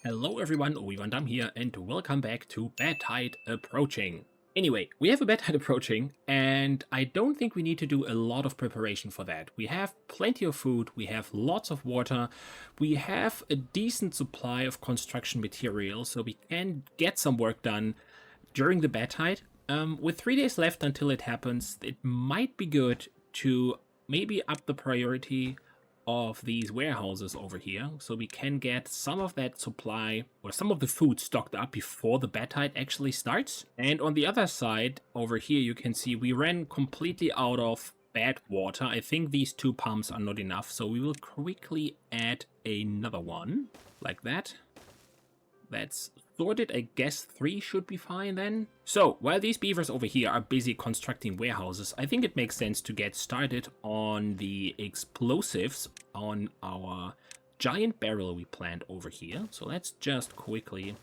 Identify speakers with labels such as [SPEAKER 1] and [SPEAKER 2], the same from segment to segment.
[SPEAKER 1] Hello everyone, Weavandam here, and welcome back to Badtide Approaching. Anyway, we have a badtide approaching, and I don't think we need to do a lot of preparation for that. We have plenty of food, we have lots of water, we have a decent supply of construction materials, so we can get some work done during the badtide. With 3 days left until it happens, it might be good to maybe up the priority of these warehouses over here, so we can get some of that supply or some of the food stocked up before the badtide actually starts. And on the other side over here you can see we ran completely out of bad water. I think these 2 pumps are not enough, so we will quickly add another one like that. That's sorted. I guess 3 should be fine then. So while these beavers over here are busy constructing warehouses, I think it makes sense to get started on the explosives on our giant barrel we planned over here. So let's just quickly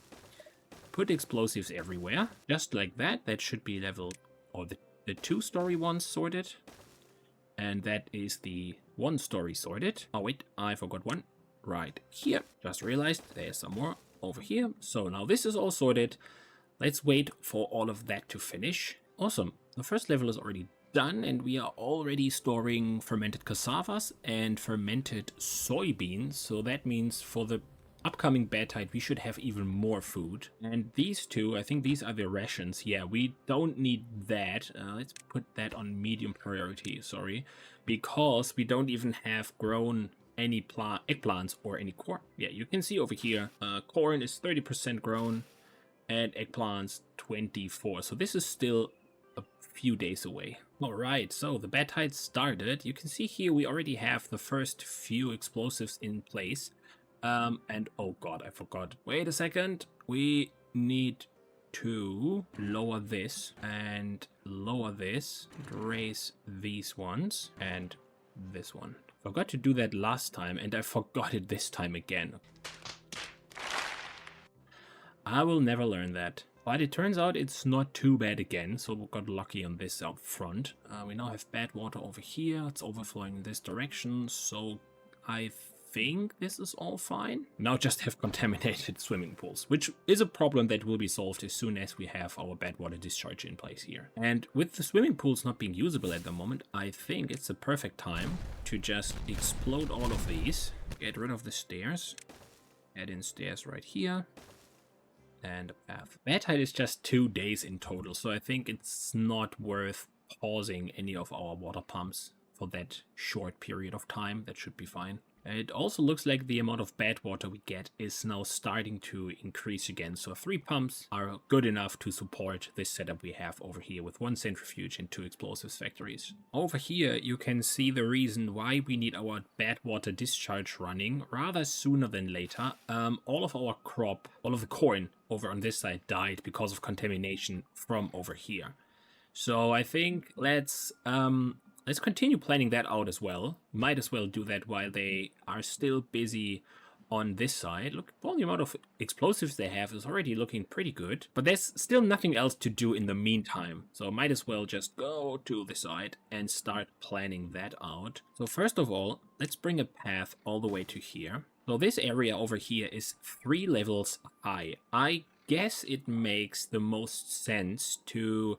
[SPEAKER 1] put explosives everywhere, just like that. That should be level, or the 2-story ones sorted, and that is the 1-story sorted. Oh wait, I forgot one right here. Just realized there's some more over here. So now this is all sorted. Let's wait for all of that to finish. Awesome. The first level is already done, and we are already storing fermented cassavas and fermented soybeans. So that means for the upcoming badtide we should have even more food. And these 2, I think these are the rations. Yeah, we don't need that. Let's put that on medium priority, sorry, because we don't even have grown any eggplants or any corn. Yeah, you can see over here, corn is 30% grown and eggplants 24. So this is still a few days away. All right, so the badtide started. You can see here we already have the first few explosives in place. And oh god, I forgot. Wait a second. We need to lower this and lower this, and raise these ones and this one. Forgot to do that last time, and I forgot it this time again. I will never learn that. But it turns out it's not too bad again, so we got lucky on this out front. We now have bad water over here. It's overflowing in this direction, so I think this is all fine. Now just have contaminated swimming pools, which is a problem that will be solved as soon as we have our bad water discharge in place here. And with the swimming pools not being usable at the moment, I think it's a perfect time to just explode all of these, get rid of the stairs, add in stairs right here, and a path. Badtide is just 2 days in total, so I think it's not worth pausing any of our water pumps for that short period of time. That should be fine. It also looks like the amount of bad water we get is now starting to increase again, so 3 pumps are good enough to support this setup we have over here with 1 centrifuge and 2 explosives factories. Over here you can see the reason why we need our bad water discharge running rather sooner than later. All of our crop, all of the corn over on this side died because of contamination from over here. So I think let's continue planning that out as well. Might as well do that while they are still busy on this side. Look, all the amount of explosives they have is already looking pretty good. But there's still nothing else to do in the meantime. So might as well just go to the side and start planning that out. So first of all, let's bring a path all the way to here. So this area over here is 3 levels high. I guess it makes the most sense to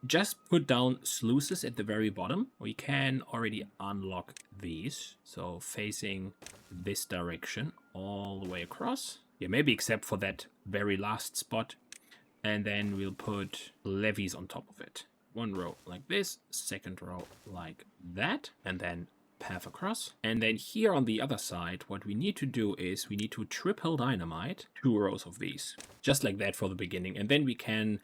[SPEAKER 1] just put down sluices at the very bottom. We can already unlock these, so facing this direction all the way across. Yeah, maybe except for that very last spot. And then we'll put levees on top of it. 1 row like this, 2nd row like that, and then path across. And then here on the other side, what we need to do is we need to triple dynamite 2 rows of these, just like that for the beginning. And then we can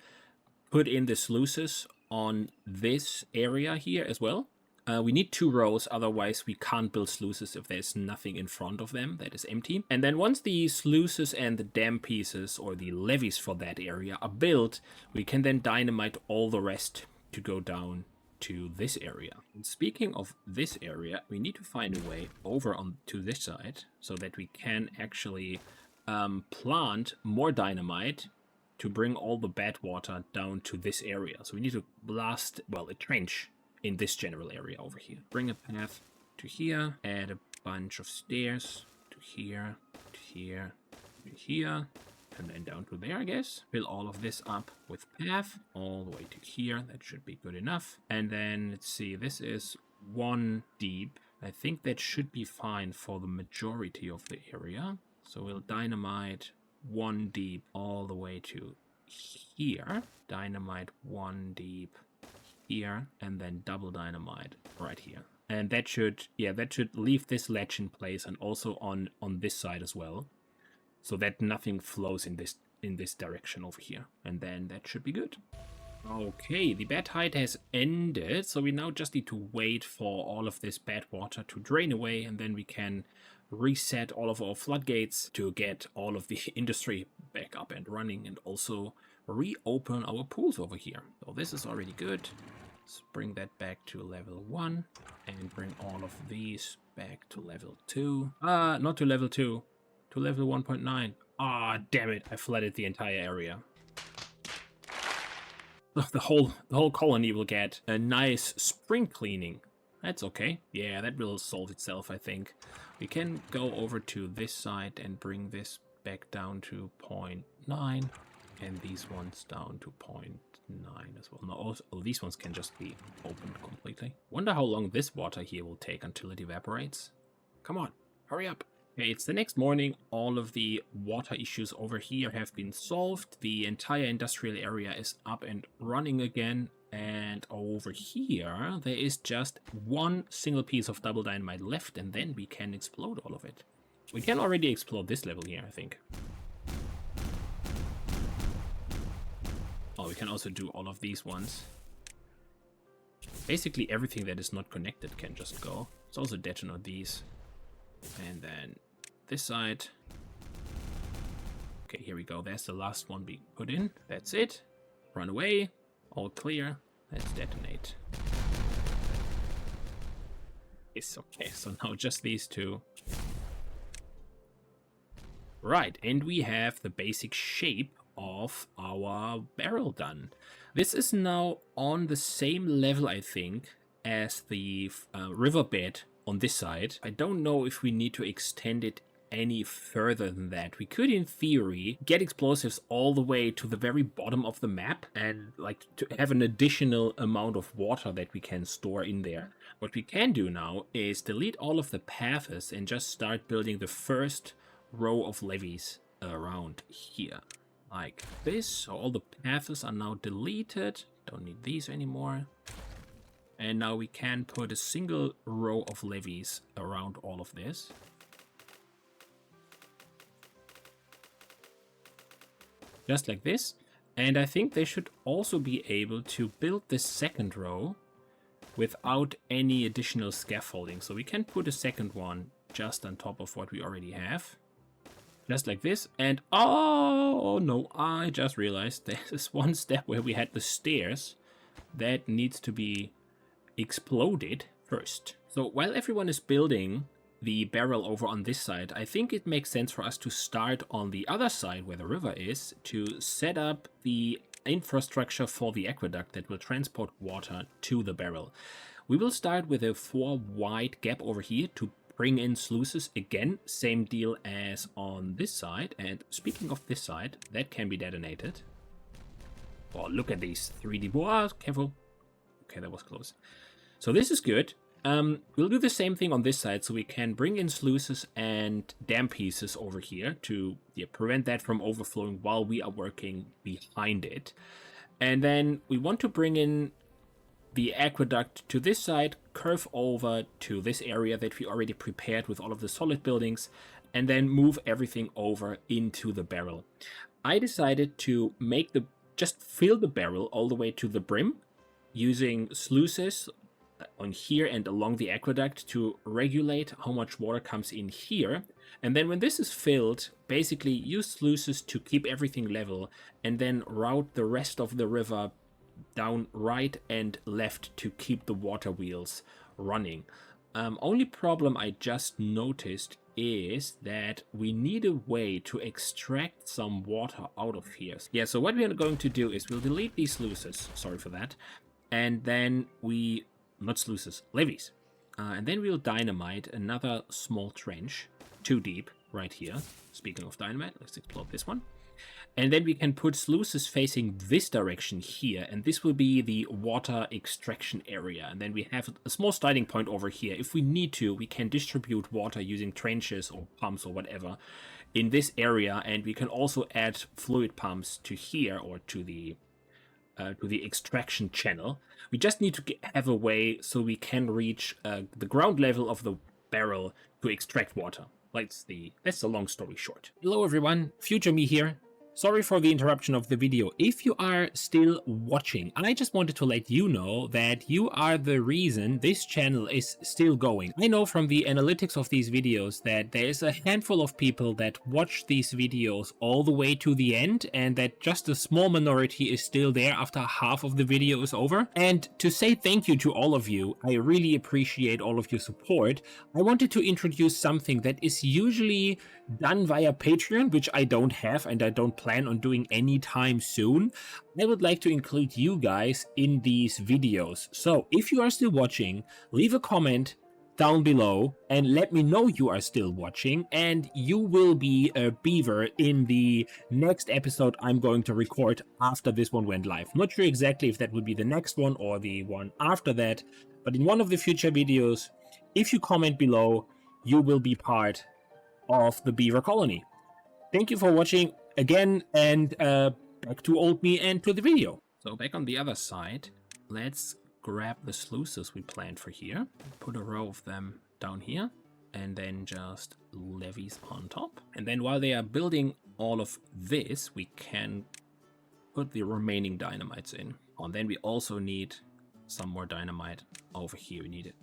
[SPEAKER 1] put in the sluices on this area here as well. We need 2 rows, otherwise we can't build sluices if there's nothing in front of them that is empty. And then once the sluices and the dam pieces or the levees for that area are built, we can then dynamite all the rest to go down to this area. And speaking of this area, we need to find a way over on to this side so that we can actually plant more dynamite to bring all the bad water down to this area. So we need to blast, well, a trench in this general area over here. Bring a path to here, add a bunch of stairs to here, to here, here, and then down to there, I guess. Fill all of this up with path, all the way to here. That should be good enough. And then, let's see, this is 1 deep. I think that should be fine for the majority of the area. So we'll dynamite 1 deep all the way to here. Dynamite 1 deep here, and then double dynamite right here. And that should, yeah, that should leave this ledge in place, and also on this side as well, so that nothing flows in this direction over here. And then that should be good. Okay, the badtide has ended, so we now just need to wait for all of this bad water to drain away, and then we can reset all of our floodgates to get all of the industry back up and running, and also reopen our pools over here. So this is already good. Let's bring that back to level 1 and bring all of these back to level 2. Not to level 2, to level 1.9. Ah, damn it, I flooded the entire area. The whole colony will get a nice spring cleaning. That's okay. Yeah, that will solve itself, I think. We can go over to this side and bring this back down to 0.9, and these ones down to 0.9 as well. No, also, these ones can just be opened completely. Wonder how long this water here will take until it evaporates. Come on, hurry up. Okay, it's the next morning. All of the water issues over here have been solved. The entire industrial area is up and running again. And over here, there is just 1 single piece of double dynamite left, and then we can explode all of it. We can already explode this level here, I think. Oh, we can also do all of these ones. Basically, everything that is not connected can just go. Let's also detonate these. And then this side. Okay, here we go. There's the last one being put in. That's it. Run away. All clear. Let's detonate. It's okay. So now just these 2. Right, and we have the basic shape of our barrel done. This is now on the same level, I think, as the riverbed on this side. I don't know if we need to extend it any further than that. We could, in theory, get explosives all the way to the very bottom of the map and like to have an additional amount of water that we can store in there. What we can do now is delete all of the paths and just start building the first row of levees around here. Like this. So all the paths are now deleted. Don't need these anymore. And now we can put a single row of levees around all of this. Just like this. And I think they should also be able to build this second row without any additional scaffolding. So we can put a second one just on top of what we already have. Just like this. And oh no, I just realized there's one step where we had the stairs that needs to be exploded first. So while everyone is building the barrel over on this side, I think it makes sense for us to start on the other side where the river is to set up the infrastructure for the aqueduct that will transport water to the barrel. We will start with a 4 wide gap over here to bring in sluices again, same deal as on this side. And speaking of this side, that can be detonated. Oh, look at these 3D. Oh, careful. Okay, that was close. So this is good. We'll do the same thing on this side, so we can bring in sluices and dam pieces over here to prevent that from overflowing while we are working behind it. And then we want to bring in the aqueduct to this side, curve over to this area that we already prepared with all of the solid buildings, and then move everything over into the barrel. I decided to just fill the barrel all the way to the brim, using sluices on here and along the aqueduct to regulate how much water comes in here. And then when this is filled, basically use sluices to keep everything level, and then route the rest of the river down right and left to keep the water wheels running. Only problem I just noticed is that we need a way to extract some water out of here. Yeah, so what we are going to do is we'll delete these sluices, sorry for that, and then not sluices, levees. And then we'll dynamite another small trench, 2 deep, right here. Speaking of dynamite, let's explode this one. And then we can put sluices facing this direction here, and this will be the water extraction area. And then we have a small starting point over here. If we need to, we can distribute water using trenches or pumps or whatever in this area, and we can also add fluid pumps to here or to the extraction channel. We just need to have a way so we can reach the ground level of the barrel to extract water. That's the long story short. Hello everyone, Future Me here. Sorry for the interruption of the video. If you are still watching, I just wanted to let you know that you are the reason this channel is still going. I know from the analytics of these videos that there is a handful of people that watch these videos all the way to the end, and that just a small minority is still there after half of the video is over. And to say thank you to all of you, I really appreciate all of your support. I wanted to introduce something that is usually done via Patreon, which I don't have and I don't plan on doing anytime soon. I would like to include you guys in these videos. So if you are still watching, leave a comment down below and let me know you are still watching, and you will be a beaver in the next episode I'm going to record after this one went live. Not sure exactly if that would be the next one or the one after that, but in one of the future videos, if you comment below, you will be part of the beaver colony. Thank you for watching again, and back to old me and to the video. So back on the other side, let's grab the sluices we planned for here, put a row of them down here, and then just levees on top. And then while they are building all of this, we can put the remaining dynamites in. And then we also need some more dynamite over here. We need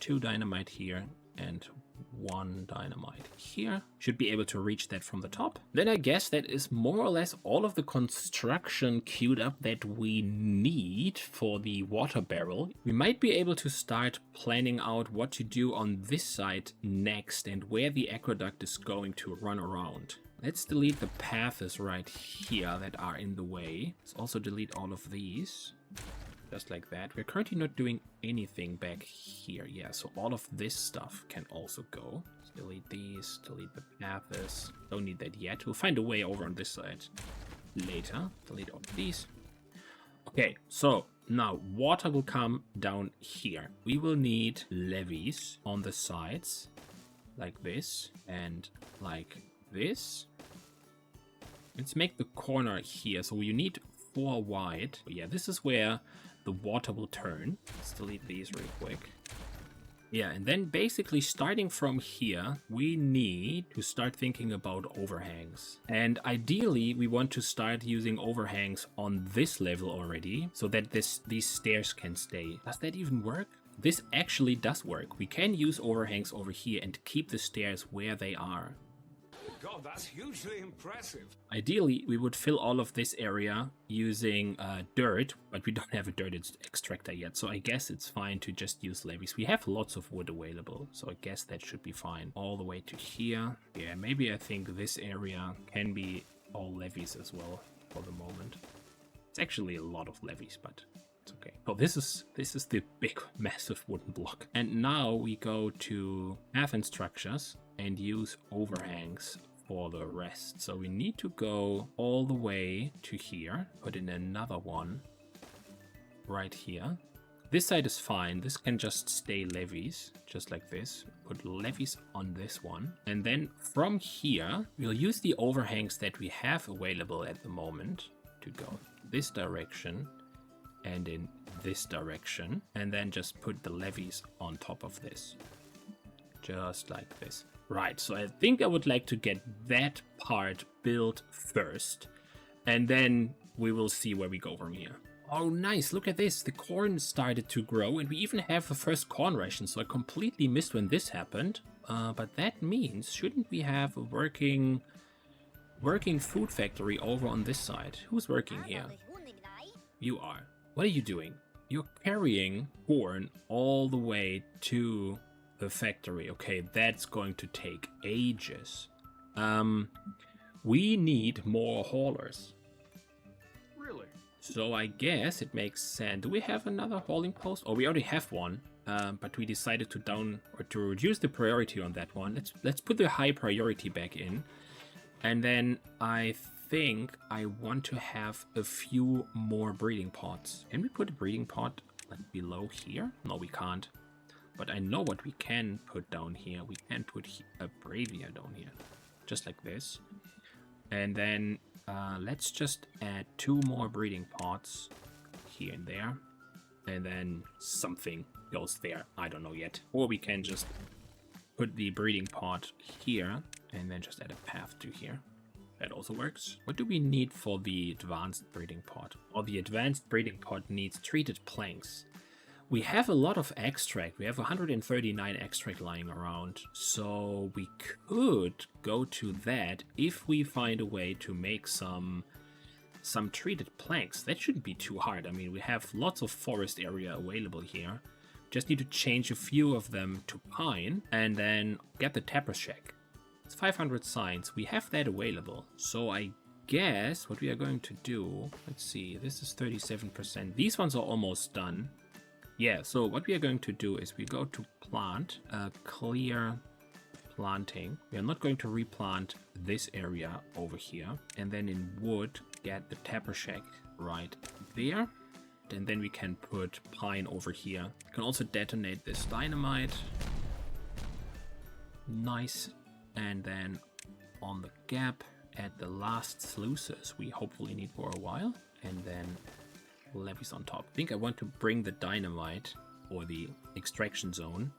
[SPEAKER 1] 2 dynamite here and 1 dynamite here. Should be able to reach that from the top. Then I guess that is more or less all of the construction queued up that we need for the water barrel. We might be able to start planning out what to do on this side next and where the aqueduct is going to run around. Let's delete the paths right here that are in the way. Let's also delete all of these. Just like that. We're currently not doing anything back here. Yeah, so all of this stuff can also go. Let's delete these, delete the paths. Don't need that yet. We'll find a way over on this side later. Delete all of these. Okay, so now water will come down here. We will need levees on the sides like this and like this. Let's make the corner here. So you need 4 wide. But yeah, this is where the water will turn. Let's delete these real quick. Yeah, and then basically starting from here, we need to start thinking about overhangs. And ideally, we want to start using overhangs on this level already, so that these stairs can stay. Does that even work? This actually does work. We can use overhangs over here and keep the stairs where they are.
[SPEAKER 2] God, that's hugely impressive.
[SPEAKER 1] Ideally, we would fill all of this area using dirt, but we don't have a dirt extractor yet, so I guess it's fine to just use levees. We have lots of wood available, so I guess that should be fine. All the way to here. Yeah, maybe I think this area can be all levees as well for the moment. It's actually a lot of levees, but it's okay. Oh, this is the big, massive wooden block. And now we go to path and structures and use overhangs for the rest. So we need to go all the way to here, put in another one right here. This side is fine. This can just stay levees, just like this. Put levees on this one. And then from here, we'll use the overhangs that we have available at the moment to go this direction and in this direction. And then just put the levees on top of this. Just like this. Right, so I think I would like to get that part built first, and then we will see where we go from here. Oh, nice, look at this. The corn started to grow, and we even have the first corn ration, so I completely missed when this happened. But that means, shouldn't we have a working food factory over on this side? Who's working here? You are. What are you doing? You're carrying corn all the way to the factory. Okay, that's going to take ages. We need more haulers.
[SPEAKER 2] Really?
[SPEAKER 1] So I guess it makes sense. Do we have another hauling post? Oh, we already have one. but we decided to reduce the priority on that one. Let's put the high priority back in, and then I think I want to have a few more breeding pods. Can we put a breeding pod like below here? No, we can't. But I know what we can put down here. We can put a bravier down here, just like this. And then let's just add 2 more breeding pods here and there. And then something goes there. I don't know yet. Or we can just put the breeding pod here and then just add a path to here. That also works. What do we need for the advanced breeding pod? Well, the advanced breeding pod needs treated planks. We have a lot of extract. We have 139 extract lying around. So we could go to that if we find a way to make some treated planks. That shouldn't be too hard. I mean, we have lots of forest area available here. Just need to change a few of them to pine and then get the tapper shack. It's 500 signs. We have that available. So I guess what we are going to do, let's see, this is 37%. These ones are almost done. Yeah, so what we are going to do is we go to plant, clear planting. We are not going to replant this area over here. And then in wood, get the tapper shack right there. And then we can put pine over here. We can also detonate this dynamite. Nice. And then on the gap, add the last sluices we hopefully need for a while. And then levees on top. I think I want to bring the dynamite or the extraction zone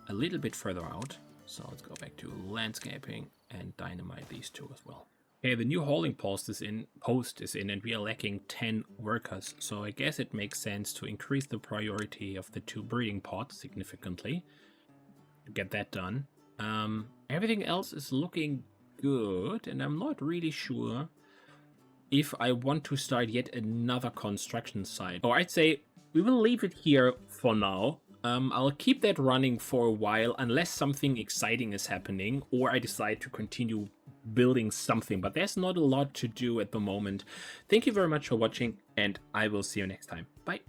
[SPEAKER 1] a little bit further out. So let's go back to landscaping and dynamite these 2 as well. Okay, the new hauling post is in, and we are lacking 10 workers. So I guess it makes sense to increase the priority of the 2 breeding pods significantly to get that done. Everything else is looking good, and I'm not really sure if I want to start yet another construction site. Or I'd say we will leave it here for now. I'll keep that running for a while unless something exciting is happening or I decide to continue building something. But there's not a lot to do at the moment. Thank you very much for watching, and I will see you next time. Bye.